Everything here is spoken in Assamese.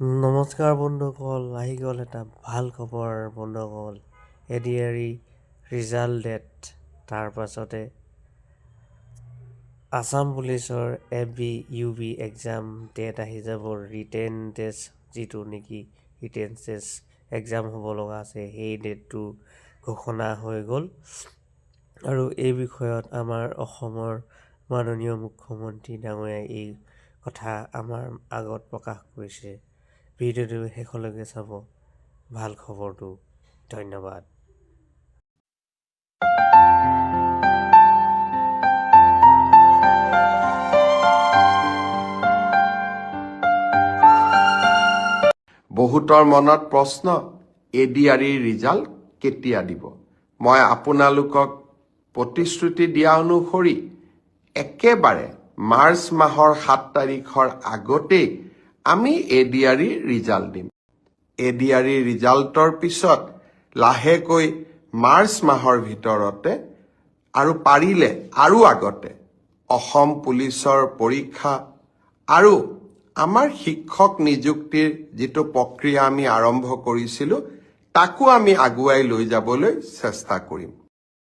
নমস্কাৰ বন্ধুসকল, আহি গ'ল এটা ভাল খবৰ বন্ধুসকল। এডিআৰই ৰিজাল্ট ডেট, তাৰ পাছতে আসাম পুলিচৰ FB UB এক্সাম ডেট আহি যাব। ৰিটেন টেষ্ট যিটো নেকি ৰিটেন টেষ্ট এক্সাম হ'ব লগা আছে, সেই ডেটটো ঘোষণা হৈ গ'ল। আৰু এই বিষয়ত আমাৰ অসমৰ মাননীয় মুখ্যমন্ত্ৰী ডাঙৰীয়াই এই কথা আমাৰ আগত প্ৰকাশ কৰিছে। ভিডিঅ'টো শেষলৈকে চাব, ভাল খবৰটো। ধন্যবাদ। বহুতৰ মনত প্ৰশ্ন, এডিআৰইৰ ৰিজাল্ট কেতিয়া দিব? মই আপোনালোকক প্ৰতিশ্ৰুতি দিয়া অনুসৰি একেবাৰে মাৰ্চ মাহৰ 7 তাৰিখৰ আগতেই আমি এডিআৰইৰ ৰিজাল্ট দিম। এডিআৰইৰ ৰিজাল্টৰ পিছত লাহেকৈ মাৰ্চ মাহৰ ভিতৰতে আৰু পাৰিলে আৰু আগতে অসম পুলিচৰ পৰীক্ষা আৰু আমাৰ শিক্ষক নিযুক্তিৰ যিটো প্ৰক্ৰিয়া আমি আৰম্ভ কৰিছিলোঁ, তাকো আমি আগুৱাই লৈ যাবলৈ চেষ্টা কৰিম।